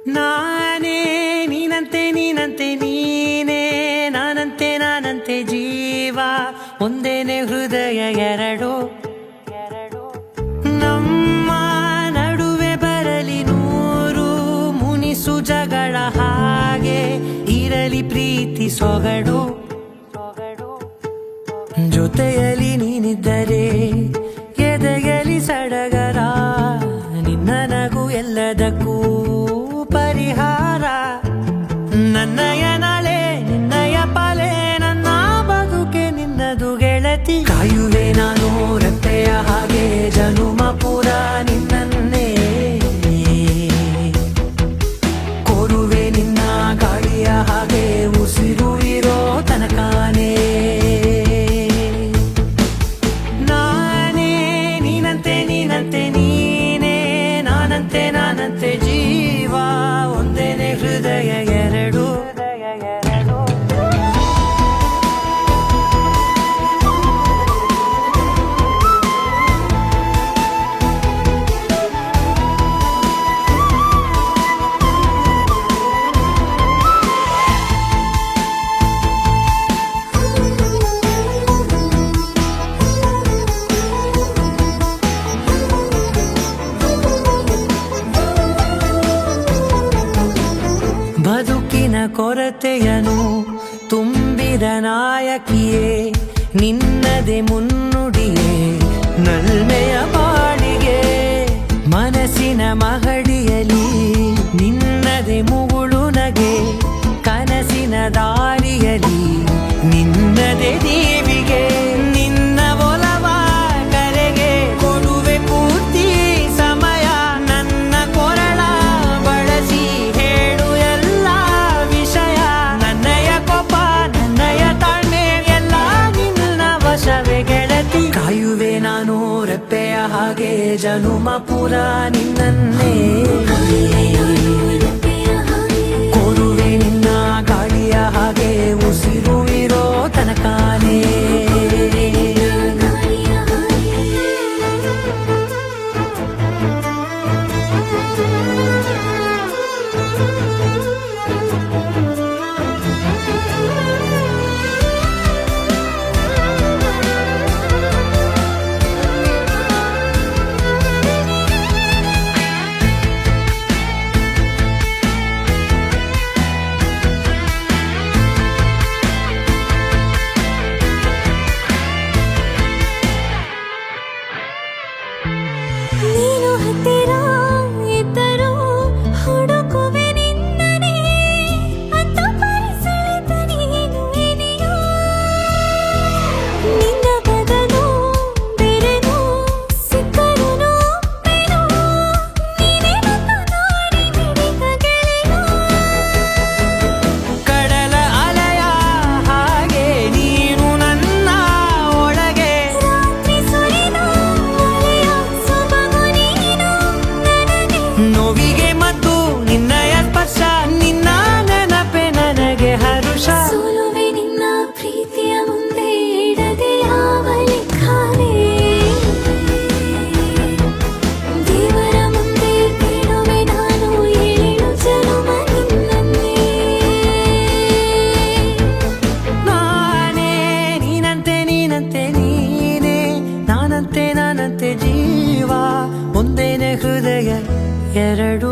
ನಾನೇ ನೀನಂತೆ ನೀನಂತೆ ನೀನೇ ನಾನಂತೆ ನಾನಂತೆ ಜೀವ ಒಂದೇನೆ ಹೃದಯ ಎರಡು ನಮ್ಮ ನಡುವೆ ಬರಲಿ ನೂರು ಮುನಿಸು ಜಗಳ ಹಾಗೆ ಇರಲಿ ಪ್ರೀತಿ ಸೊಗಡು ಜೊತೆಯಲ್ಲಿ ನೀನಿದ್ದರೆ ಎದೆಯಲಿ ಸಡಗರ ನಿನ್ನ ನಗು ಎಲ್ಲದಕ್ಕೂ ಪರಿಹಾರ ನನ್ನಯ ನಾಳೆ ನಿನ್ನಯ ಪಾಲೆ ನನ್ನ ಬದುಕೆ ನಿನ್ನದು ಗೆಳತಿ ಕಾಯುವೆ ನಾನು ರೆಪ್ಪೆಯ ಹಾಗೆ ಜನುಮ ಪುರ ನಿನ್ನನ್ನೇ ಕೋರುವೆ ನಿನ್ನ ಗಾಳಿಯ ಹಾಗೆ ಉಸಿರು ಇರೋ ತನಕಾನೇ ನಾನೇ ನೀನಂತೆ ನೀನಂತೆ ನೀನೇ ನಾನಂತೆ ನಾನಂತೆ ಜೀವ ಒಂದೇನೆ ಹೃದಯ ಎರಡು ಬದುಕಿನ ಕೊರತೆಯನು ತುಂಬಿದ ನಾಯಕಿಯೇ ನಿನ್ನದೆ ಮುನ್ನುಡಿಯೇ ನಲ್ಮೆಯ ಬಾಳಿಗೆ ಮನಸ್ಸಿನ ಮಹಡಿಯಲಿ ನಿನ್ನದೆ ಮುಗುಳು ನಗೆ ಕನಸಿನ ದಾರಿಯಲಿ ನಿನ್ನದೆ ದೇವಿಗೆ ನಿನ್ನ ಒಲವ ಕರೆಗೆ ಕೊಡುವೆ ಪೂರ್ತಿ ಸಮಯ ನನ್ನ ಕೊರಳ ಬಳಸಿ ಹೇಳು ಎಲ್ಲ ವಿಷಯ ನನ್ನಯ ಕೋಪ ನನ್ನಯ ತಾಳ್ಮೆ ಎಲ್ಲ ನಿನ್ನ ವಶವೇ ಗೆಳತಿ ಕಾಯುವೆ ನಾನು ರೆಪ್ಪೆಯ ಹಾಗೆ ಜನುಮ ಪುರ ನಿನ್ನನ್ನೇ ಕೋರುವೆ ನಿನ್ನ ಗಾಳಿಯ ಹಾಗೆ ಉಸಿರು ಇರೋ ತನಕಾನೇ ನೀನು ಹತ್ತಿರ ಇದ್ದರೂ ಹುಡುಕುವೆ ನಿನ್ನನೇ ಅಂತ ಪರಿಸಳಿತ ನೀನು ಇದೆಯೋ ನಿನ್ನ ಬದಲು ಬೆರೆದು ಸಿಕ್ಕರೂ ಒಪ್ಪೆನೋ ನೀನೇ ನನ್ನ ನಾಡಿ ಮಿಡಿದ ಗೆಳೆಯ ಕಡಲ ಅಲೆಯ ಹಾಗೆ ನೀನು ನನ್ನ ಒಳಗೆ ರಾತ್ರಿ ಸುರಿದ ಅಲೆಯ ಸೊಬಗು ನೀನು ನನಗೆ ನೋವಿಗೆ ಮತ್ತು ನಿನ್ನಯ ಸ್ಪರ್ಶ ನಿನ್ನ ನೆನಪೆ ನನಗೆ ಹರುಷ ಸೋಲುವೆ ನಿನ್ನ ಪ್ರೀತಿಯ ಮುಂದೆ ಇಡದೆ ಯಾವ ಲೆಕ್ಕವೇ ದೇವರ ಮುಂದೆ ಬೇಡುವೆ ನಾನು ಏಳು ಜನುಮ ನಿನ್ನನ್ನೇ ನಾನೇ ನೀನಂತೆ ನೀನಂತೆ ನೀನೇ ನಾನಂತೆ ನಾನಂತೆ ಜೀವ ಒಂದೇನೆ ಹೃದಯ ಎರಡು